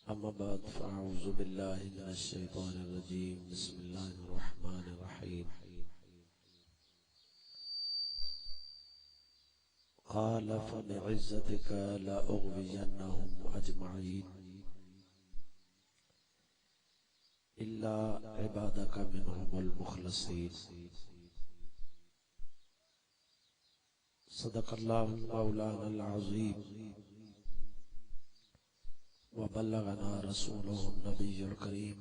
अम्मा बाद फ़अऊज़ु बिल्लाहि मिनश शैतानिर रजीम बिस्मिल्लाहिर रहमानिर रहीम क़ाल फ़बिइज़्ज़तिका लअग़वियन्नहुम अजमईन इल्ला इबादका मिनहुमुल मुख़लसीन सदक़ल्लाहुल मौलानाल अज़ीम व बल्लगना रसूलुहुन नबियुल करीम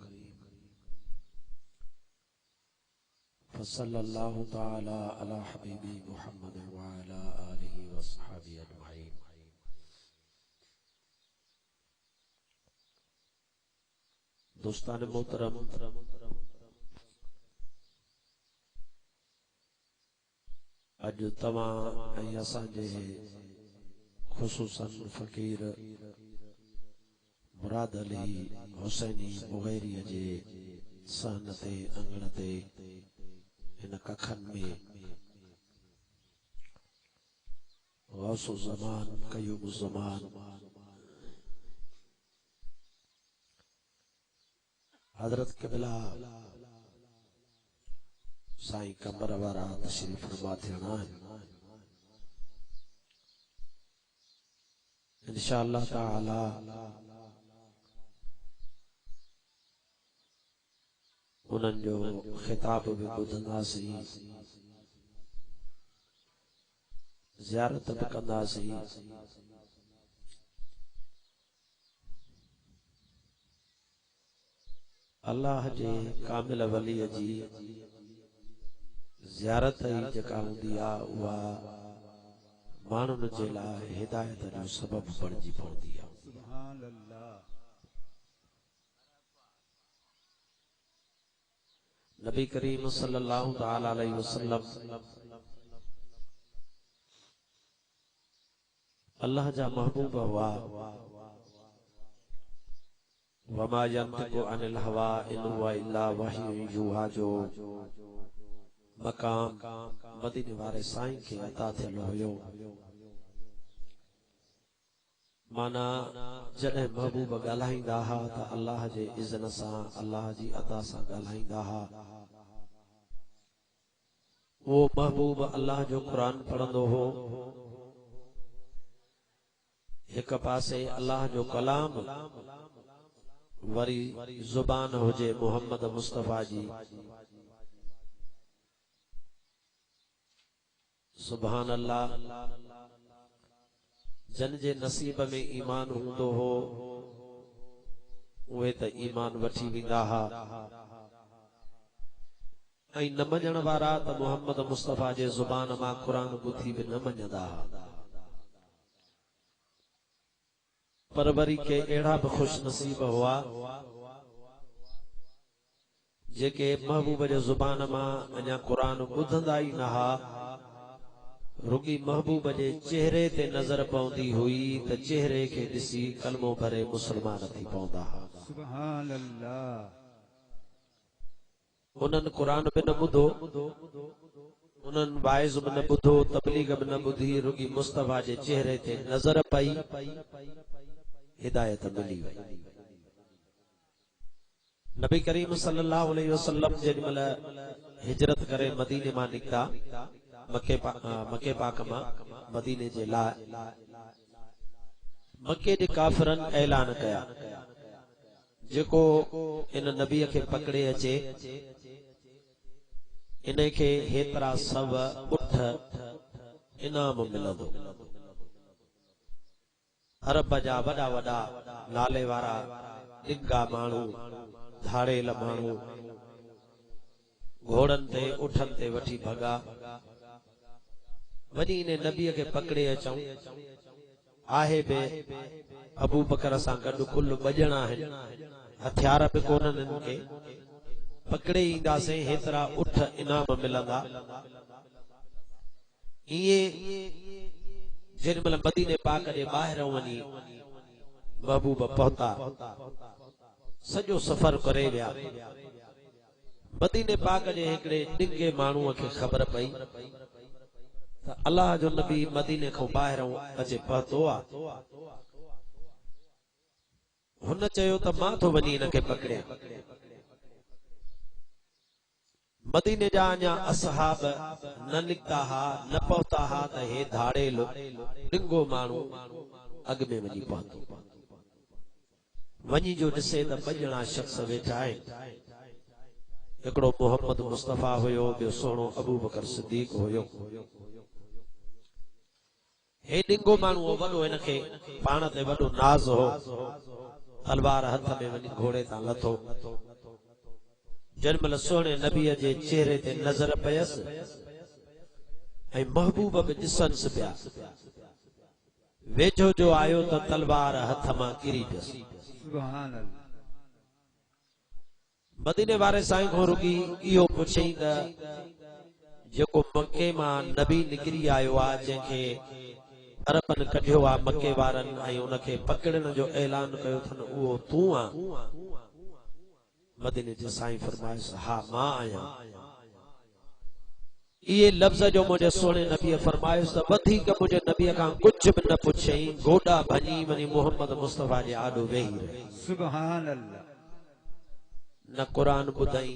फसल्लल्लाहु तआला अला हबीबी मुहम्मद व अला आलिहि व अस्हाबिही अजमईन। दोस्तान मोहतरम, अज तवां ऐं असांजे खुसूसन फ़कीर मुराद अली हुसैनी मुग़ैरी जे सहन ते अंगण ते इन कखन में गौसु ज़मान क़य्यूम ज़मान हज़रत क़िबला साईं कमर वारा तशरीफ़ फरमा थियणा आहिनि। इंशाअल्लाह ताला उन्हनि जो ख़िताब भी ॿुधंदासीं, ज़ियारत भी कंदासीं। अल्लाह जे कामिल वलीअ जी ज़ियारत ई जेका हूंदी आहे उहा माण्हुनि जे लाइ हिदायत जो सबबु बणिजी पवंदी आहे। नबी करीम सल्लल्लाहु तआला अलैहि वसल्लम अल्लाह जा महबूब हुआ। वमा यंतिकु अनिल हवा इन हुवा इल्ला वह्युन यूहा जो मकाम मदीने वारे साईं खे अता थियल हुयो। माना जॾहिं महबूब ॻाल्हाईंदा हा त अल्लाह जे इज़्न सां, अल्लाह जी अता सां ॻाल्हाईंदा हा। वो महबूब अल्लाह जो क़ुरान पढ़ंदो हो, एक पासे अल्लाह जो कलाम, वरी ज़ुबान हुजे मोहम्मद मुस्तफ़ा जी। सुभान अल्लाह। जन जे नसीब में ईमान हूंदो हो उहे त ईमान वठी वेंदा हा, ऐं न मञण वारा त मोहम्मद मुस्तफ़ा जे ज़ुबान मां क़ुरान ॿुधी बि न मञंदा हा। पर वरी के अहिड़ा बि ख़ुश नसीब हुआ जेके महबूब जे ज़ुबान मां अञा क़ुरान ॿुधंदा ई न हा, रुगी महबूब जे चेहरे ते नज़र पवंदी हुई त चेहरे खे ॾिसी कलमो भरे मुसलमान थी पवंदा हा। सुभान अल्लाह। उन्हनि क़ुरान बि न ॿुधो, उन्हनि वाइज़ बि न ॿुधो, तबलीग बि न ॿुधी, रुगी मुस्तफ़ा जे चेहरे ते नज़र पई, हिदायत मिली वई। नबी करीम सल्लल्लाहु अलैहि वसल्लम जेॾीमहिल हिजरत करे मदीने मां निकिता, मके पाक मां मदीने जे लाइ, मके जे काफ़िरनि ऐलान कया जेको इन नबीअ खे पकड़े अचे इन खे हेतिरा सव उठ इनाम मिलंदो। अरब जा वॾा वॾा नाले वारा ॾिघा माण्हू, धाड़ेल माण्हू घोड़नि ते उठनि ते वठी भगा वञी इन नबीअ खे पकड़े अचूं। आहे बि अबू बकर सां गॾु कुल ॿ ॼणा आहिनि, हथियार बि कोन्हनि हिननि खे, पकड़े ईंदासीं हेतिरा उठ इनाम मिलंदा। इएं जेॾीमहिल मदीने पाक जे ॿाहिरां वञी महबूब पहुता, सॼो सफ़र करे विया। मदीने पाक जे हिकिड़े ॾिघे माण्हूअ खे ख़बर पई त अल्लाह जो नबी मदीने खां ॿाहिरां अचे पहुतो आहे। हुन चयो त मां तो वञी इन खे पकड़िया। मदीने जा अञा असहाब न निकता हा, न पहुता हा त हे धाड़ेलो डिंगो माण्हू अॻ में वञी पहुतो। वञी जो ॾिसे त ॿ ॼणा शख्स वेठा आहिनि। हिकिड़ो मोहम्मद मुस्तफ़ा हुयो, ॿियो सुहिणो अबू बकर सिद्दीक हुयो। हे डिंगो माण्हू वॾो, हिनखे पाण ते वॾो नाज़ हो। तलवार हथ में वञी घोड़े तां लथो। जंहिं महिल सुहिणे नबीअ जे चेहरे ते नज़र पयसि ऐं महबूब बि ॾिसनसि पिया, वेझो जो आयो त तलवार हथ मां किरी पियसि। सुभान अल्लाह। मदीने वारे साईं खां रुगी इहो पुछई त जेको मके मां नबी निकिरी आयो आहे, जंहिंखे अरबन कढियो आहे मके वारनि ऐं उनखे पकड़ण जो ऐलान कयो अथनि, उहो तूं आहीं? मदीने जे साईं फरमाइस, हा मां आहियां। इहे लफ़्ज़ जो मुंहिंजे सोने नबीअ फरमाइस त वधीक मुंहिंजे नबीअ खां कुझु बि न पुछई, गोॾा भञी वञी मोहम्मद मुस्तफ़ा जे आॾो वेही रही। सुभान अल्लाह। न क़ुरान ॿुधई,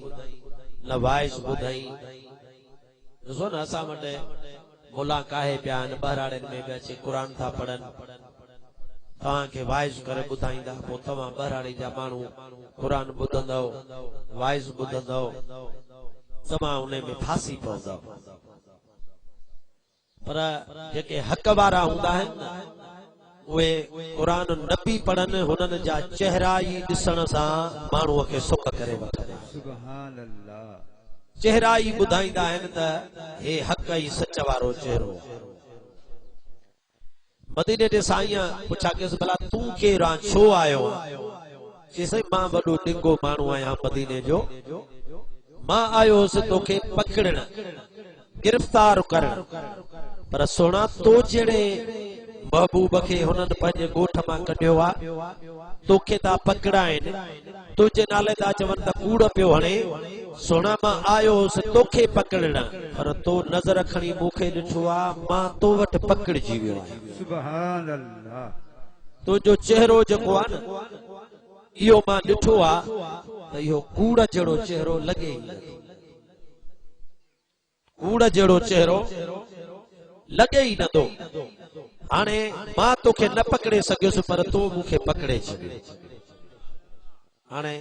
न वाइस ॿुधई। ॾिसो न असां वटि मुला काहे पिया आहिनि, बहिराड़नि में बि अचे क़ुरान था पढ़नि, तव्हांखे वाइस करे ॿुधाईंदा, पोइ तव्हां बहिराड़ी जा माण्हू क़ुरान ॿुधंदव, वाइस ॿुधंदव, तव्हां उन में फासी पवंदव। पर जेके हक़ वारा हूंदा आहिनि न, उहे क़ुरान न पई पढ़नि, हुननि जा चेहरा ई ॾिसण सां माण्हूअ खे सुख करे वठंदा। सुभान अल्लाह। चेहरा ई ॿुधाईंदा आहिनि त हे हक़ ई सच वारो चेहरो। मदीने जे साईं पुछा कयुसि, भला तूं केरु आहीं, छो आयो आहीं? चयसि, मां वॾो डिंगो माण्हू आहियां मदीने जो, मां आयो हुउसि तोखे पकड़ण, गिरफ़्तार करण। पर सोना तो जहिड़े महबूब खे हुननि पंहिंजे ॻोठ मां कढियो आहे, तोखे था पकड़ाइनि, तुंहिंजे नाले था चवनि त कूड़ पियो हणे। सोना मां आयो हुउसि तोखे पकड़ण, पर तो नज़र खणी मूंखे ॾिठो आहे, मां तो वटि पकड़जी वियो आहियां। सुभान अल्लाह। तुंहिंजो चेहरो जेको आहे न, इहो मां ॾिठो आहे त इहो कूड़ जहिड़ो चेहरो लॻे ई नथो। कूड़ जहिड़ो चेहरो लॻे ई नथो। हाणे मां तोखे न पकड़े सघियुसि, पर तो मूंखे पकड़े छॾियो। हाणे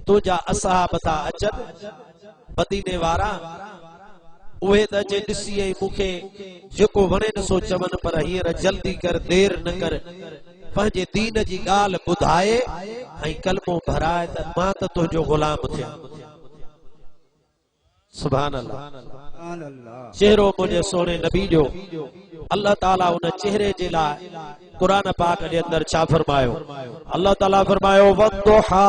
तुंहिंजा असहाब था अचनि, मदीने वारा, उहे त जे ॾिसी ऐं मूंखे जेको वणे नसो चवनि, पर हींअर जल्दी कर, देर न कर, पंहिंजे दीन जी ॻाल्हि ॿुधाए ऐं कलमो भराए त मां त तुंहिंजो ग़ुलाम थियां। सुभान अल्लाह। सुभान अल्लाह। चेहरो मुंहिंजे सोने नबी जो, अल्लाह ताला उन चेहरे जे लाइ क़ुरान पाक जे अंदर छा फरमायो? अल्लाह ताला फरमायो, वद्दुहा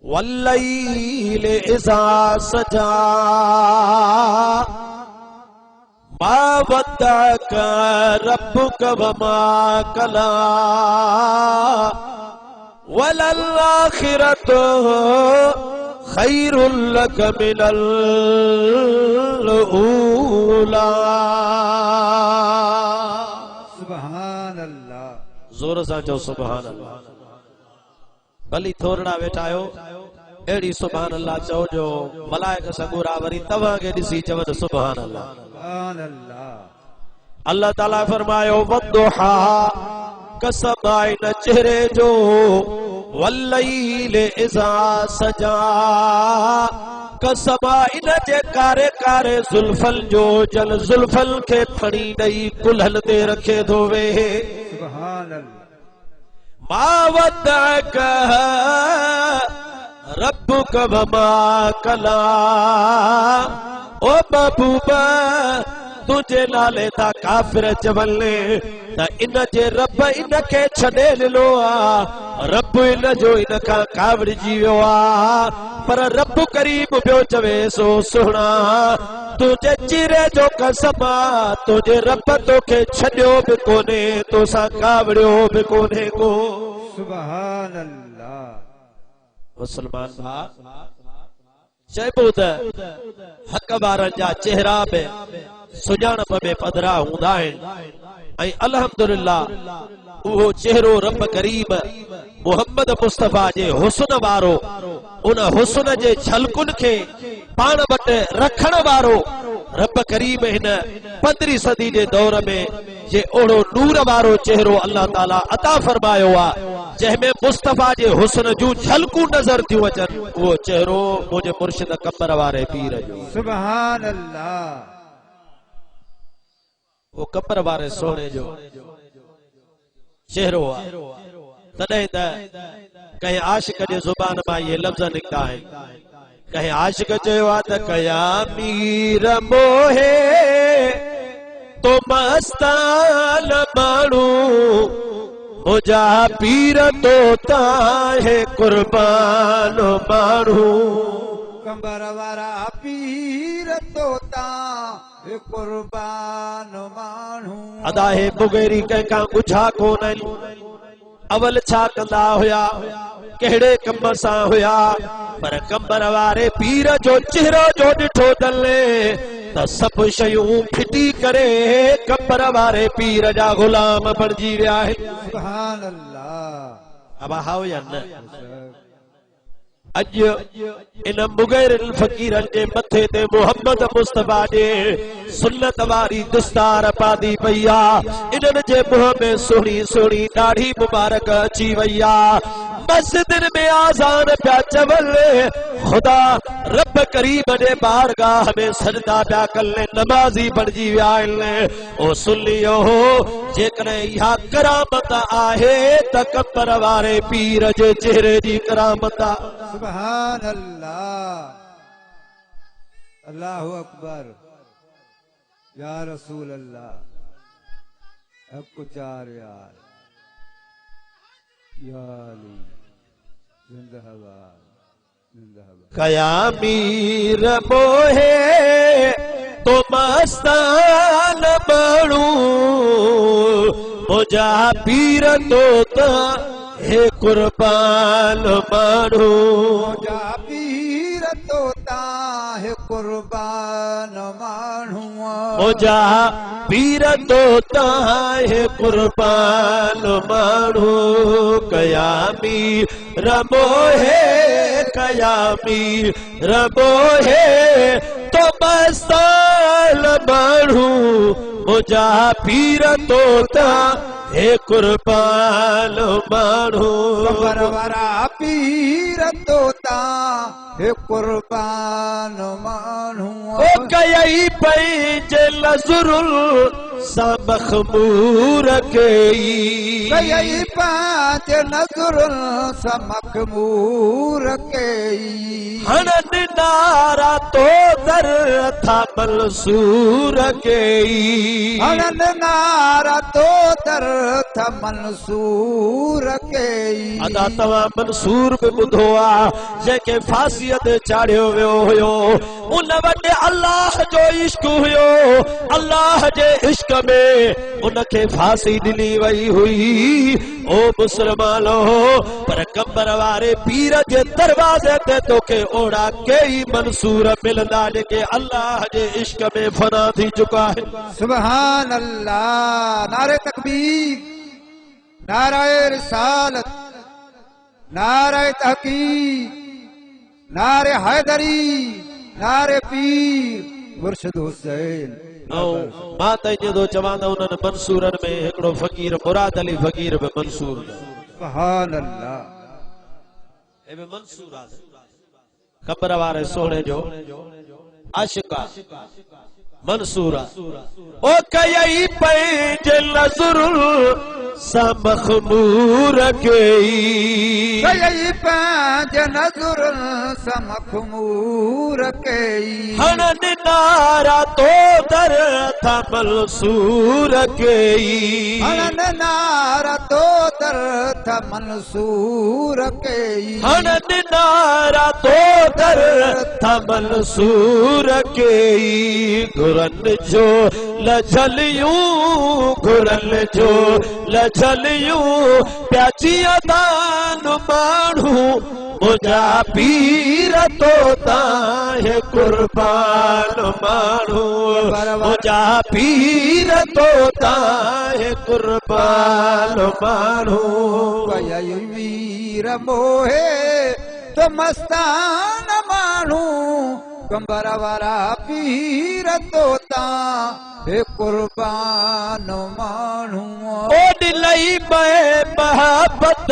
वल्लैल इज़ा सजा मा वद्दअक रब्बुक वमा कला वलल आखिरतु खैरुल लक मिनल ऊला। सुभान अल्लाह। जोर सां चओ सुभान अल्लाह। भली थोरड़ा वेठा आहियो, अहिड़ी सुभान अल्लाह चओ जो मलाइक सगुरा वरी तव्हांखे ॾिसी चवनि सुभान अल्लाह। सुभान अल्लाह। अल्लाह ताला फरमायो, वद्दुहा, कसम आहे न चेहरे जो, वल्लैल इज़ा सजा, कसम आहे इन जे कारे कारे ज़ुल्फल जो, जल ज़ुल्फल खे फणी ॾेई कुल्हनि ते रखे थो वेहे। सुभान अल्लाह। मा वद्दअक रब्बुक वमा कला। ओ महबूबा, तुंहिंजे नाले था काफ़िर चवनि त इन जे रब इन खे छॾे ॾिनो आहे, रब इन जो इन खां कावड़जी वियो आहे। पर रब करीम पियो चवे, सो सुहिणा, तुंहिंजे चेहरे जो कसम आहे, तुंहिंजे रब तोखे छॾियो बि कोन्हे, तोसां कावड़ियो बि कोन्हे को। सुभान अल्लाह। मुसलमान भाउ, चइबो त हक़ वारनि जा चेहरा बि सुञाणप में पधरा हूंदा आहिनि, ऐं अल्हम्दुलिल्लाह उहो चेहरो रब करीम मोहम्मद मुस्तफा जे हुस्न वारो उन हुस्न जे झलकुन खे पाण वटि रखण वारो रब करीम हिन 15वीं सदी जे दौर में जे ओड़ो नूर वारो चेहरो अल्लाह ताला अता फरमायो आ जंहिंमें मुस्तफा जे हुस्न जूं झलकूं नज़र थियूं अचनि उहो चेहरो मुंहिंजे मुर्शिद कमर वारे पीर जो सुभान अल्लाह वो कमर वारे सोने जो चेहरो आ तॾहिं त कंहिं आशिक जे ज़ुबान मां इहे लफ़्ज़ निकिता आहिनि कंहिं आशिक चयो आहे त कया मीर मोहे तो मस्तान माण्हू मुंहिंजा पीर तो ताहे कुर्बान माण्हू कंबर वारा पीर तोता कुर्बान माण्हू अदा हे मुगेरी कंहिंखां ॻुझा कोन्हनि अवल छा कंदा हुया कहिड़े कम सां हुया पर कंबर वारे पीर जो चेहरो जो ॾिठो दले त सभु शयूं फिटी करे कंबर वारे पीर जा गुलाम बणिजी विया आहिनि सुभान अल्लाह अब हाउ या न अज इन मुगैरिल फकीरन जे मथे ते मोहम्मद मुस्तफा जे सुन्नत वारी दस्तार पादी पई आ इन्हनि जे मुंह में सुहिणी सुहिणी ॾाढ़ी मुबारक अची वई आ मस्जिदन में आज़ान पिया चवल खुदा रब करीम जे बारगाह में सजदा पिया कनि नमाज़ी बणिजी विया आहिनि ओ सुनियो जेकॾहिं इहा करामत आहे त कंबर वारे पीर जे चेहरे जी करामत आहे सुभान अल्लाह अल्लाहु अकबर या रसूल अल्लाह हक चार यार या अली जिंदाबाद जिंदाबाद कया मीर मोहे तो मस्तान माण्हू मुंहिंजा पीर तो त हे कुर्बान माण्हू जा पीर तोता है कुर्बान माण्हू मुंहिंजा पीर तो त हे कुर्बान माण्हू कयामी रमोहे कयामी रमोहे तो मस्तान माण्हू मुंहिंजा पीर तो त हे कुर्बान माण्हू कंबर वारा पीर तोता हे कुर्बान माण्हू ओ कयई पंहिंजे नज़रुल सां मखमूर कई कई पांच नज़रुल सां मखमूर कई हणनि नारा तो दर था मंसूर कई हणन नारा तो दर था मंसूर कई अदा तव्हां मंसूर बि ॿुधो आहे जंहिंखे फांसीअ ते चाढ़ियो वियो हुयो उन वटि अल्लाह जो इश्क हुयो अल्लाह जे इश्क में उनखे फांसी ॾिनी वई हुई ओ मुसलमानो पर कंबर वारे पीर जे दरवाज़े ते तोखे ओड़ा कई मंसूर मिलंदा जेके अल्लाह जे इश्क में फना थी चुका आहिनि सुभान अल्लाह नारे तकबीर नारे रिसालत नारे तहकीक नारे हैदरी नारे पीर मुर्शिद हुसैन मां त ईअं चवां त उन्हनि मंसूरनि में हिकिड़ो फ़कीर मुराद अली फ़कीर बि मंसूर सुभान अल्लाह ए बि मंसूर आहे कंबर वारे सोणे जो आशिक आहे मंसूर आहे ओ कयई पंहिंजे नज़रुल सां मखमूर कई कई पांच नज़रुल सां मखमूर कई हणनि नारा तो दर था मंसूर कई हणन नारा तो दर था मंसूर कई हणनि नारा तो दर था मंसूर कई घुरनि जो लजलियूं घुरनि जो लजलियूं प्याची दान माण्हू मुझा पीर तोता है कुर्बान मानू मुझा पीर तोता है कुर्बान मानू कई वीर मोहे तो मस्तान मानू कंबर वारा पीर तोता हे कुर्बान मानू ओड लई मैं मोहब्बत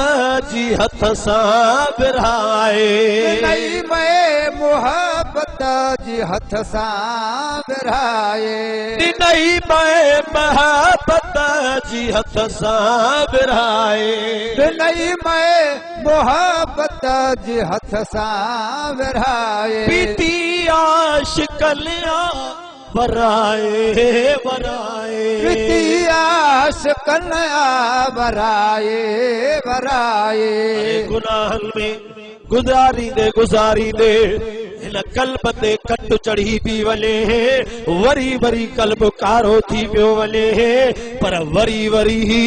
जी हथ सां विरहाए नई मैं मोहब्बत जी हथ सां विरहाए नई मैं मोहब्बत जी हथ सां विरहाए नई मैं मोहब्बत जी हथ सां विरहाए पीती आशिकलियां वराए वराए प्रीतियास कन्या वराए वराए गुनाहन में गुजारी दे हिन कल्ब ते कट चढ़ी पी वञे वरी वरी कल्ब कारो थी पियो वञे पर वरी वरी ही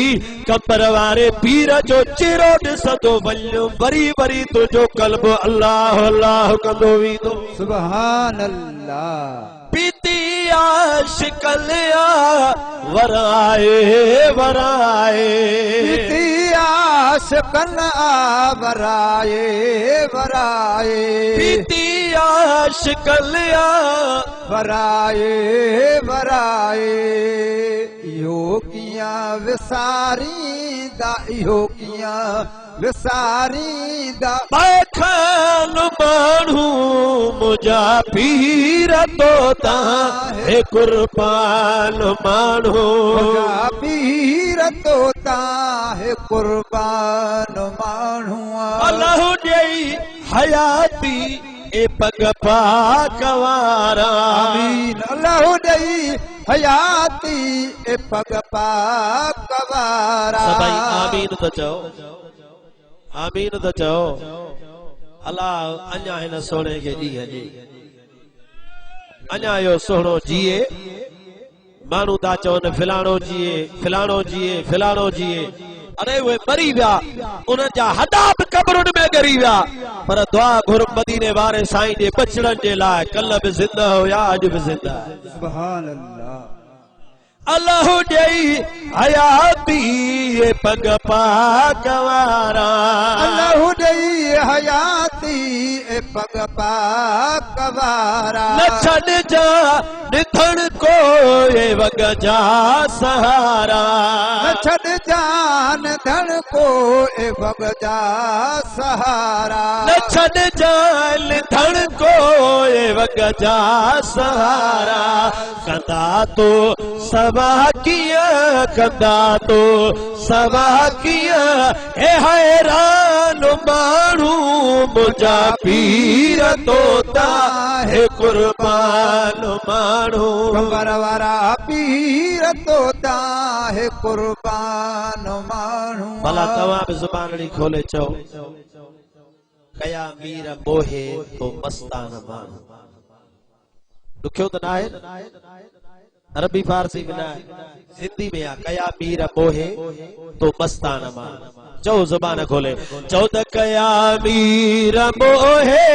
कबर वारे पीर जो चेहरो ॾिसंदो वञो वरी वरी तुंहिंजो कल्ब अल्लाह अल्लाह कंदो वेंदो सुभान अल्लाह पीती आशिकलिया वराए वराए प्रीतियास कन्या वराए वराए पीती आशिकलिया वराए वराए इहो कीअं विसारींदा इहो कीअं विसारींदा पाखन माण्हू मुझा पीर तोता हे कुर्बान माण्हू मुझा पीर तोता हे कुर्बान माण्हू अल्लाह ॾेई हयाती ए पग पाक वारा आमीन अल्लाह ॾेई हयाती ए पग पाक वारा सभई आमीन त चओ आमीन त चओ अल्लाह अञा हिन सोणे खे ॾींहं ॾे अञा इहो सुहिणो जीए माण्हू था चवनि फिलाणो जीए फिलाणो जीए फिलाणो जीए अरे उहे मरी विया उन्हनि जा हॾा बि क़बरुनि में ॻरी विया पर दुआ घुर मदीने वारे साईं जे बचड़नि जे लाइ कल्ह बि ज़िंदा हुया अॼु बि ज़िंदा सुभान अल्लाह अल्लाह ॾेई हयाती पग पाक वारा अल्लाह ॾेई हयाती ए पग पाक वारा न छॾजा निधण को ए वग जा सहारा न छॾजान धन को ए वग जा सहारा न छॾजा निधण को ए वग जा सहारा कंदा तो सवा कीअं कंदा तो सवा कीअं हे हैरान माण्हू मुंहिंजा पीर तोता हे कुर्बान माण्हू कंबर वारा पीर तोता हे कुर्बान माण्हू भला तव्हां बि ज़ुबान खोले चओ कया मीर मोहे तो मस्तान माण्हू ॾुखियो त न आहे अरबी फारसी में न आहे हिंदी में आहे कया मीर मोहे तो मस्तान माण्हू चओ ज़ुबान खोले चओ त कया मीर मोहे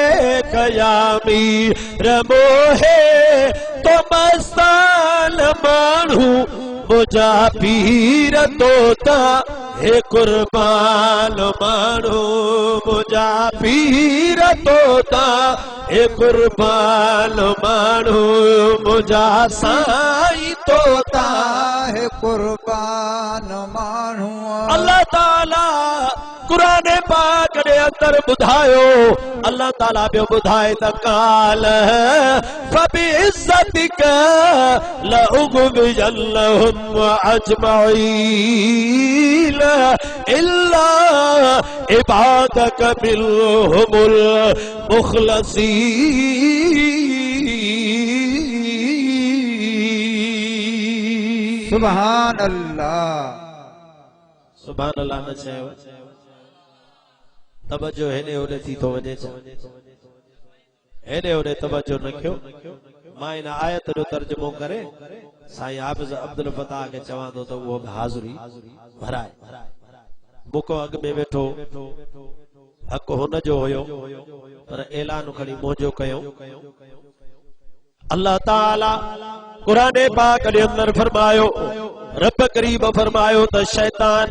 तो मस्तान माण्हू मुझा पीर तोता हे कुर्बान माण्हू मुझा पीर तोता हे कुर्बान माण्हू मुझा साईं तोता हे कुर्बान माण्हू अल्लाह ताला कुरान पाक जे अंदर ॿुधायो अल्लाह ताला ॿियो ॿुधाए त काल फबिइज़्ज़तिक लउग़वियन्नहुम अजमईन इल्ला इबादक मिनहुमुल मुख़लसीन सुभान अल्लाह सुभान अल्लाह न चयो तवज्जो हेॾे होॾे थी थो वञे हेॾे होॾे तवज्जो न कयो मां इन आयत जो तर्जुमो करे साईं हाफ़िज़ अब्दुल फताह खे चवां थो त उहो हाज़िरी भराए मुको अॻ में वेठो हक हुन जो हुयो पर ऐलान खणी मोजो कयो। अल्लाह ताला कुरान पाक के अंदर फरमायो, रब करीब फरमायो त शैतान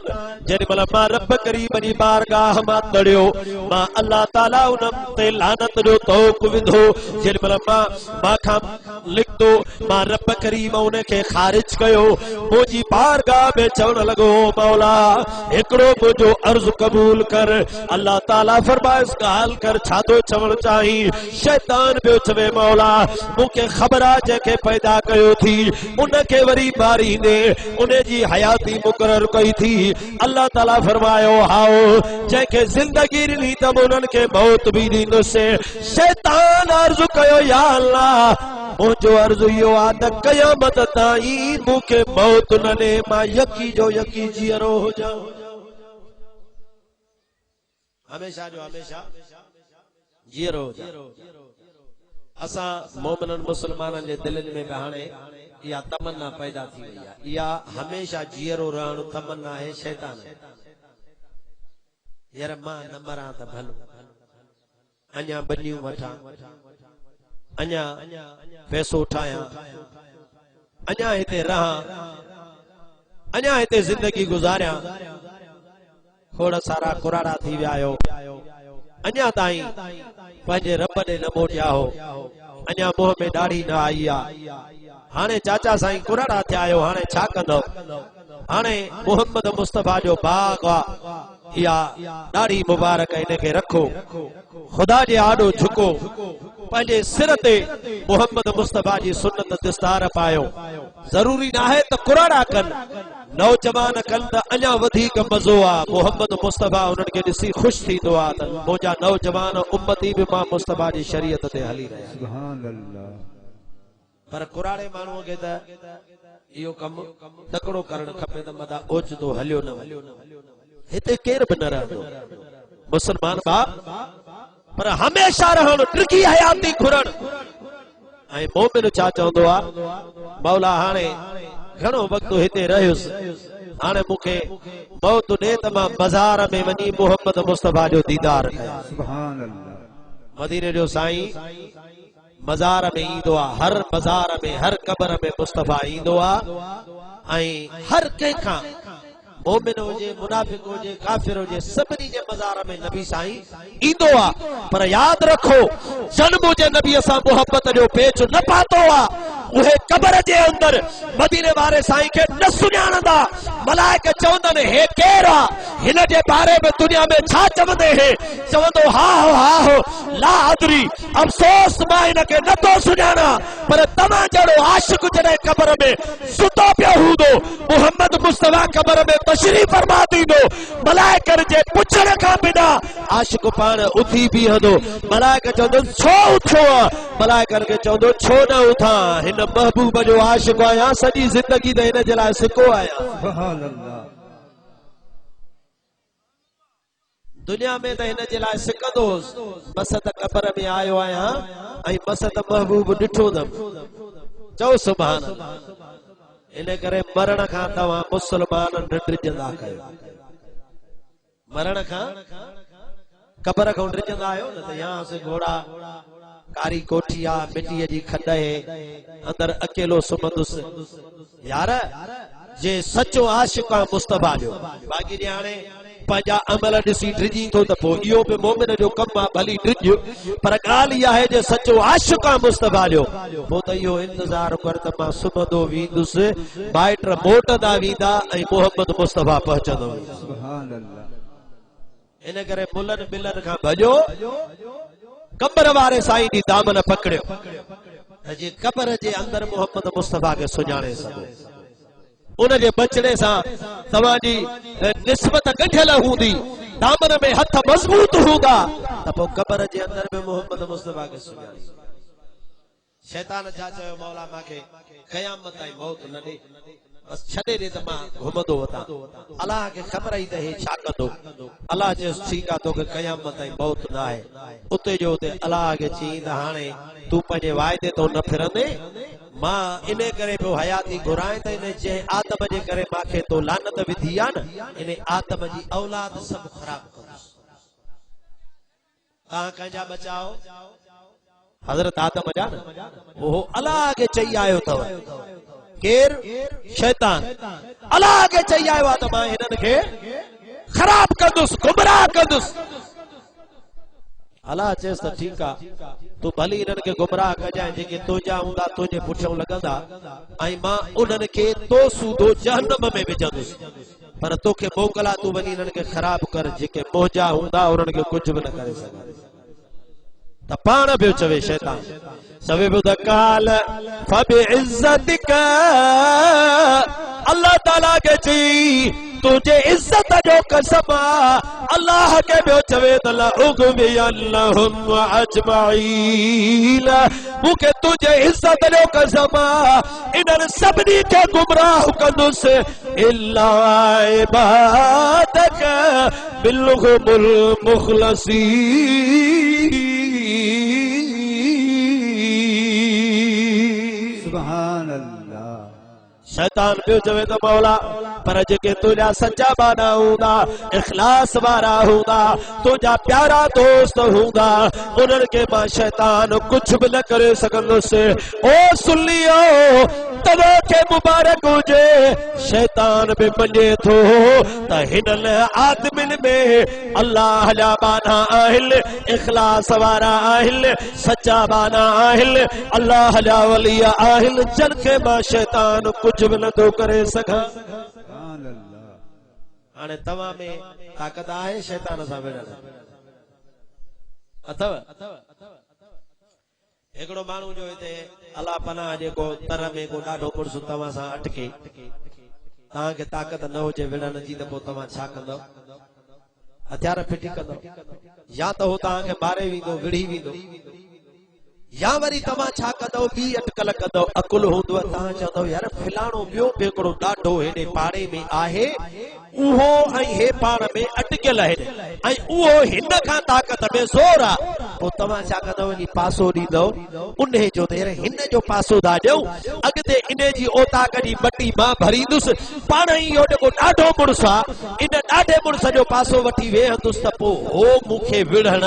जॾहिं महिल मां रब करीब जी बारगाह मां तड़ियो, मां अल्लाह ताला उन ते लानत जो तौक विधो। जॾहिं महिल मां खां लिखतो, मां रब करीब उन खे ख़ारिज कयो। मुंहिंजी बारगाह में चवण लॻो, मौला हिकिड़ो मुंहिंजो अर्ज़ क़बूल कर। अल्लाह ताला फरमायो ॻाल्हि कर, छा थो चवण चाही? शैतान पियो चवे, मौला मूंखे ख़बर आहे जंहिंखे पैदा कयो थी उनखे वरी मारींदे, उन जी हयाती मुक़रर कई थी। अल्लाह ताला फरमायो, हाओ जंहिंखे ज़िंदगी ॾिनी त उन्हनि खे मौत बि ॾींदुसि। शैतान अर्ज़ कयो, या अल्लाह मुंहिंजो अर्ज़ इहो आहे त क़यामत ताईं मूंखे मौत न ॾे, मां यकी जो यकी जीअरो हुजां। हमेशा जो हमेशा जीअरो हुजां। असां मोमिननि मुसलमाननि जे दिलनि में बि हाणे इहा तमन्ना पैदा थी वई आहे। इहा हमेशा जीअरो रहण तमन्ना आहे शैतान। यार मां न मरां त भलो, अञा बनियूं वठां, अञा पैसो ठाहियां, अञा हिते रहां, अञा हिते जिंदगी गुज़ारियां। खोड़ सारा कुराड़ा थी विया आहियो, अञा ताईं पंहिंजे रब ॾे न मोटिया हो, अञा मुंहं में ॾाढ़ी न आई आहे। हाणे चाचा साईं कुराड़ा थिया आहियो, हाणे छा कंदो? हाणे मोहम्मद मुस्तफा जो बाग आहे, इहा ॾाढ़ी मुबारक, इनखे रखो, ख़ुदा जे आॾो झुको, पंहिंजे सिर ते मोहम्मद मुस्तफा जी सुन्नत दस्तार पायो। ज़रूरी न आहे त कुराड़ा कनि, नौजवान कनि त अञा वधीक मज़ो आहे। मोहम्मद मुस्तफा उन्हनि खे ॾिसी ख़ुशि थींदो आहे त मुंहिंजा नौजवान उम्मती बि मां मुस्तफा जी शरीयत ते हली रहिया। सुभान अल्लाह। पर कुराड़े माण्हूअ खे त इहो कमु तकड़ो करणु खपे त मथां ओचितो हलियो न वञे। हिते केरु बि न रहंदो मुसलमान बाप, पर हमेशा रहणु, टिकी हयाती घुरण। ऐं मोमिन छा चवंदो आहे, मौला हाणे घणो वक़्तु हिते रहियुसि, हाणे मूंखे मौत ॾे त मां मज़ार में वञी मोहम्मद मुस्तफा जो दीदार कयां। सुभान अल्लाह। मदीने जो साईं मज़ार में ईंदो आहे, हर मज़ार में, हर क़बर में मुस्तफा ईंदो आहे। ऐं हर कंहिंखां, मोमिन हुजे, मुनाफिक हुजे, काफिर हुजे, सभिनी जे मज़ार में नबी साईं ईंदो आहे। पर यादि रखो, जन्म जे नबीअ सां मोहब्बत जो पेच न पातो आहे। उहे क़बर जे अंदर मदीने वारे साईं खे न सुञाणंदा। मलाइक चवंदनि, हे केरु आहे? हिन जे बारे में दुनिया में छा चवंदे हे? चवंदो, हा हो ला अदरी, अफ़सोस मां हिनखे नथो सुञाणा। पर तव्हां जहिड़ो आशिक़ जॾहिं क़बर में सुतो पियो हूंदो, मुहम्मद मुस्तफा क़बर में तशरीफ़ फरमा दींदो, मलाइकनि जे पुछण खां बिना आशिक़ पाण उथी बीहंदो। मलाइक चवंदो, छो उथियो आहे? मलाइकनि खे चवंदो, छो न उथां, हिन महबूब जो आशिक़ आहियां, सॼी ज़िंदगी त हिन जे लाइ सिको आहियां। सुभान अल्लाह। दुनिया में त हिन जे लाइ सिकंदोसि, बस त क़बर में आयो आहियां ऐं बस त महबूब ॾिठो अथमि। चओ सुभान अल्लाह। इन करे मरण खां तव्हां मुसलमान न डिॼंदा कयो। मरण खां, क़बर खां डिॼंदा आहियो न त यहाँ से घोड़ा, कारी कोठी आहे, मिटीअ जी खॾ आहे, अंदर अकेलो सुम्हंदुसि। यार जे सचो आशिक़ आहे मुस्तफा जो, बाक़ी जे हाणे पंहिंजा अमल ॾिसी डिॼी थो त पोइ इहो बि मोमिन जो कमु आहे, भली डिॼ। पर ॻाल्हि इहा आहे, जे सचो आशिक़ आहे मुस्तफा जो, पोइ त इहो इंतज़ार कर त मां सुम्हंदो वेंदुसि, माइट मोटंदा वेंदा ऐं मोहम्मद मुस्तफा पहुचंदो। सुभान अल्लाह। इन करे मुलनि बिलनि खां भॼो, क़बर वारे साईं जी दामन पकड़ियो, जे क़बर जे अंदर मोहम्मद मुस्तफा खे सुञाणे सघो। उन जे बचड़े सां तव्हांजी निस्बत ॻंढियल हूंदी, दामन में हथ मज़बूत हूंदा, त पोइ क़बर जे अंदर में मोहम्मद मुस्तफा खे सुञाणे। शैतान छा चयो, मौला मूंखे क़यामत ताईं मौत न ॾे, बस छॾे ॾे त मां घुमंदो वतां। अलाह खे ख़बर ई त हे छा कंदो। अलाह चयोसि, ठीकु आहे, तोखे क़यामत ताईं मौत न आहे। उते जो उते अलाह खे चई त हाणे तूं पंहिंजे वाइदे तो न फिरंदे, मां इन करे पियो हयाती घुराए त इन जे आदम जे करे मूंखे तो लानत विधी आहे न, इन आदम जी औलाद सभु ख़राब कंदुसि। तहां कंहिंजा बचाओ हज़रत आदम जा न वो अल्लाह के चई आयो अथव केर शैतान अल्लाह के चई आयो आहे त मां हिननि खे ख़राब कंदुसि गुमराह कंदुसि अल्लाह चयसि त ठीकु आहे तूं भली हिननि खे गुमराह कजांइ जेके तुंहिंजा हूंदा तुंहिंजे पुठियां लॻंदा ऐं मां उन्हनि खे तो सूदो जहन्नम में विझंदुसि पर तोखे मोकला तूं वञी हिननि खे ख़राब कर जेके मुंहिंजा हूंदा उन्हनि खे कुझु बि न करे सघंदा त पाण पियो चवे शैतान चवे पियो त काल फबिइज़्ज़तिक अल्लाह ताला के चई तुझे इज्जत जो कसम अल्लाह के पियो चवे त लउग़वियन्नहुम अजमईन मूंखे तुझे इज्जत जो कसम इन्हनि सभिनी खे गुमराह कंदुसि इल्ला इबादक मिनहुमुल मुख़लसीन सुभान अल्लाह शैतान पियो चवे त मौला पर जेके तुंहिंजा सच्चा बाना हूंदा इख़लास वारा हूंदा तुंहिंजा प्यारा दोस्त हूंदा उन्हनि खे मां शैतान कुझु बि न करे सघंदुसि ओ सुलियो तव्हांखे मुबारक हुजे शैतान बि मञे थो त हिननि आदमियुनि में अल्लाह जा बाना आहिनि इख़लास वारा आहिनि सच्चा बाना आहिनि अल्लाह जा वली आहिनि जिन खे मां शैतान कुझु बि नथो करे सघां सुभान अल्लाह हाणे तव्हां में ताक़त आहे शैतान सां विढ़ण अथव हिकिड़ो माण्हू जो हिते अल्लाह पनाह जेको तर में को ॾाढो मुड़ुसु तव्हां सां अटके तव्हांखे ताक़त न हुजे विढ़ण जी त पोइ तव्हां छा कंदव हथियार फिटी कंदव या त हो तव्हांखे मारे वेंदो विढ़ी वेंदो या वरी तव्हां छा कंदव ॿी अटकल कंदव अकुल हूंदव तव्हां चवंदव यार फिलाणो ॿियो बि हिकिड़ो ॾाढो हेॾे पाड़े में आहे उहो ऐं हे पाण में अटकियल आहिनि ऐं उहो हिन खां ताक़त में ज़ोर आहे पोइ तव्हां छा कंदव वञी पासो ॾींदव उन जो त हिन जो पासो था ॾियूं अॻिते इन जी ओताक जी मटी मां भरींदुसि पाण ई इहो जेको ॾाढो मुड़ुसु आहे इन ॾाढे मुड़ुस जो पासो वठी वेहंदुसि त पोइ हो मूंखे विढ़ण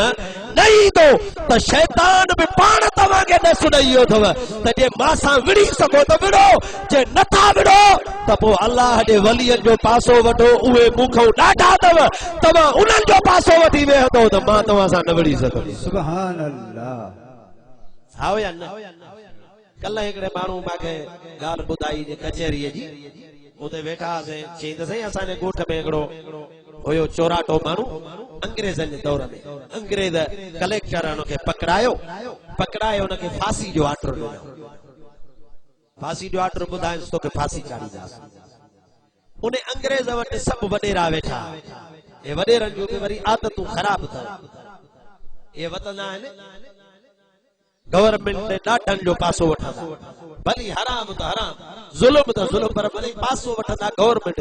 न ईंदो त शैतान बि पाण तव्हांखे न सुञायो अथव त जे मां सां विढ़ी सघो त विढ़ो जे नथा विढ़ो त पोइ अल्लाह जे वलियनि जो पासो वठो उहे मूंखां ॾाढा अथव तव्हां उन्हनि जो पासो वठी वेहंदो त मां तव्हां सां न विढ़ी सघंदुसि सुभान अल्लाह हाओ या न कल्ह हिकिड़े माण्हू मूंखे ॻाल्हि ॿुधाई जे कचहरीअ जी उते वेठा हुआसीं चई त साईं असांजे ॻोठ में हिकिड़ो हुयो चोराटो माण्हू अंग्रेज़नि जे दौर में अंग्रेज़ कलेक्टर हुनखे पकड़ाए हुनखे फांसी जो ऑर्डर ॾिनो फांसी जो ऑर्डर ॿुधाइसि तोखे फांसी चाढ़ींदासीं उन अंग्रेज़ वटि सभु वॾेरा वेठा हे वॾेरनि जूं बि वरी आदतूं ख़राब अथव हे वतंदा आहिनि गवर्नमेंट ॾाढनि जो पासो वठंदा भली हराम त हराम ज़ुल्म त ज़ुल्म पर भली पासो वठंदा गवर्नमेंट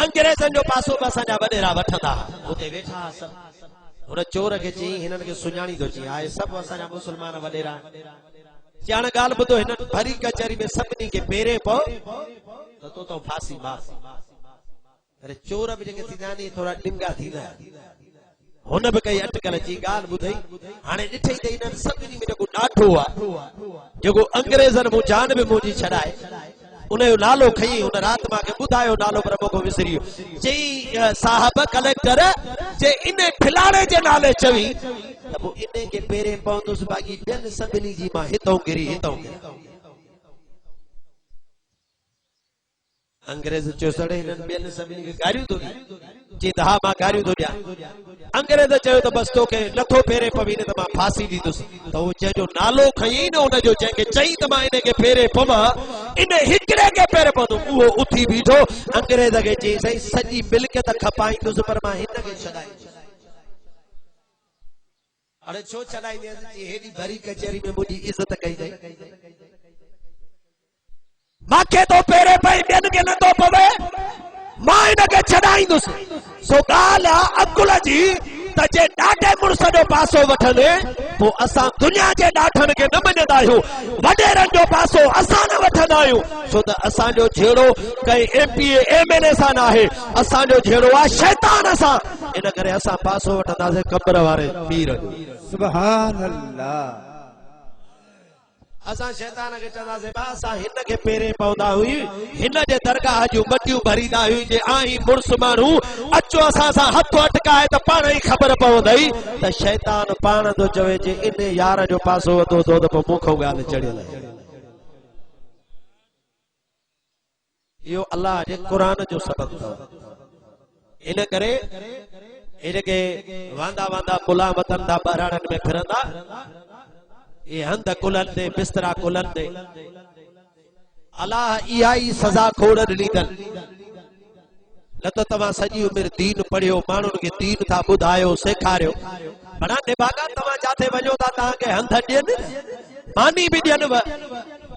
अंग्रेज़नि जो पासो बि असांजा वॾेरा वठंदा उते वेठा सभु हुन चोर खे चई हिननि खे सुञाणी थो चई आहे सभु असांजा मुस्लमान वॾेरा ॼाण ॻाल्हि ॿुधो हिननि भरी कचहरी में सभिनी खे पेरे पओ त तो फांसी माफ़ अरे चोर बि जेके थींदा आहिनि थोरा ॾिंगा थींदा आहिनि हुन बि कई अटकल जी ॻाल्हि ॿुधई हाणे ॾिठई त हिननि सभिनी में जेको ॾाढो आहे जेको अंग्रेज़नि मूं जान बि मुंहिंजी छॾाए उनजो नालो खई हुन राति मूंखे ॿुधायो नालो पर मूंखे विसरी वियो चई साहब कलेक्टर जे इन फिलाणे जे नाले चवी त पोइ इन खे पेरे पवंदुसि बाक़ी ॿियनि सभिनी जी मां हितों गिरी अंग्रेज चयो सड़े हिननि ॿियनि सभिनी खे गारियूं थो ॾिए चई त हा मां गारियूं थो ॾियां अंग्रेज चयो त बसि तोखे नथो फेरे पवी न त मां फांसी ॾींदुसि त उहो जंहिंजो नालो खई न हुनजो जंहिंखे चई त मां इन खे फेरे पवां इन हिकिड़े खे फेरे पवंदुमि उहो उथी बीठो अंग्रेज खे चई साईं सॼी मिल्कियत खपाईंदुसि पर मां हिन खे छॾाईंदुसि हाणे छो छॾाईंदी हेॾी भरी कचहरी में मुंहिंजी इज़त कई अथई मांखे तो पेरे पई ॿियनि खे नथो पवे मां हिनखे छॾाईंदुसि सो ॻाल्हि आहे अकुल जी त जे ॾाढे मुड़ुस जो पासो वठंदे पोइ असां दुनिया जे ॾाढनि खे न मञंदा आहियूं वॾेरनि जो पासो असां न वठंदा आहियूं छो त असांजो जहिड़ो कंहिं MP MLA सां न आहे असांजो जहिड़ो आहे शैतान सां इन करे असां पासो वठंदासीं कब्र वारे पीर जो। सुभान अल्लाह। असां शैतान खे चवंदासीं बा असां हिन खे पेरे पवंदा हुई, हिन जे दरगाह जूं मटियूं भरींदा हुई जे आई मुड़स माण्हू अचो असां सां हथ अटकाए त पाण ई ख़बर पवंदई त शैतान पाण थो चवे जे इन यार जो पासो वधो थो त पोइ मूंखों ॻाल्हि चढ़ियल आहे। इहो अल्लाह जे क़ुरान जो सबक़ अथव। इन करे इनखे वांदा वांदा मुला वतन था बहिराणनि में फिरंदा, ये हंध कुलन दे बिस्तरा कुलन दे अल्लाह इहा ई सज़ा खोड़ ॾिनी अथनि। न त तव्हां सॼी उमिरि दीन पढ़ियो, माण्हुनि खे दीन था ॿुधायो सेखारियो, भला निभागा तव्हां जिथे वञो था तव्हांखे हंध ॾियनि, मानी बि ॾियनि,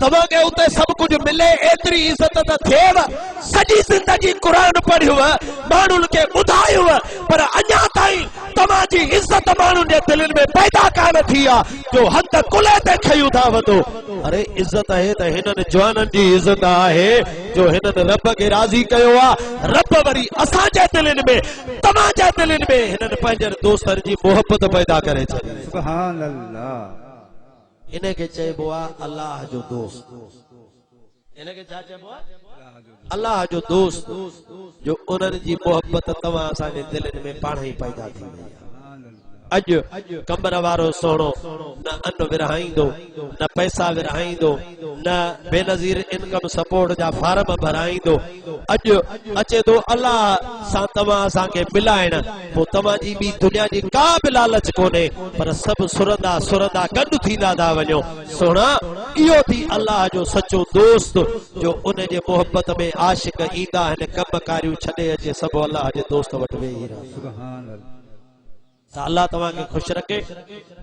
तव्हांखे उते सभु कुझु मिले, एतिरी इज़त त थिएव, सॼी ज़िंदगी क़ुरान पढ़ियुव, माण्हुनि खे ॿुधायुव, पर अञा ताईं तव्हांजी इज़त माण्हुनि जे दिलनि में पैदा कान थी आहे जो हंध कुले ते खयूं था वधो। अरे इज़त आहे त हिननि जवाननि जी इज़त आहे जो हिननि रब खे राज़ी कयो आहे। रब वरी असांजे दिलनि में, तव्हांजे दिलनि में हिननि पंहिंजनि दोस्तनि जी मोहबत पैदा करे छॾी। सुभान अल्लाह। इनखे चइबो आहे अल्लाह जो दोस्त। इनखे छा चइबो आहे? अल्लाह जो दोस्त, जो उन्हनि जी मोहबत तव्हां असांजे दिलनि में पाण ई पैदा थी वई आहे। अॼु कमर वारो सोणो न अन्न विरहाईंदो, न पैसा विरहाईंदो, न बेनज़ीर इनकम सपोर्ट जा फार्म भराईंदो। अॼु अचे थो अल्लाह सां तव्हां असांखे मिलाइण, पोइ तव्हांजी बि दुनिया जी का बि लालच कोन्हे, पर सभु सुरंदा सुरंदा गॾु थींदा था वञो। सोना इहो थी अल्लाह जो सचो दोस्त, जो उन जे मोहबत में आशिक ईंदा आहिनि, कम कारियूं छॾे अचे सभु अल्लाह जे दोस्त वटि वेही रहनि। सुभान अल्लाह। अल्लाह तव्हांखे ख़ुशि रखे,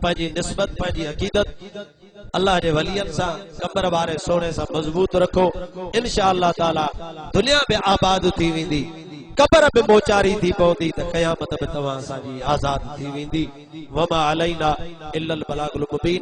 पंहिंजी निस्बत पंहिंजी अक़ीदत अल्लाह जे वलियनि सां कब्र वारे सोने सां मज़बूत रखो। इंशा अल्लाह ताला दुनिया में आबाद थी वेंदी, कब्र में मोचारी थी पवंदी, त क़यामत में तव्हां असांजी आज़ाद थी वेंदी। वमा अलैना इल्लल बलागुल मुबीन।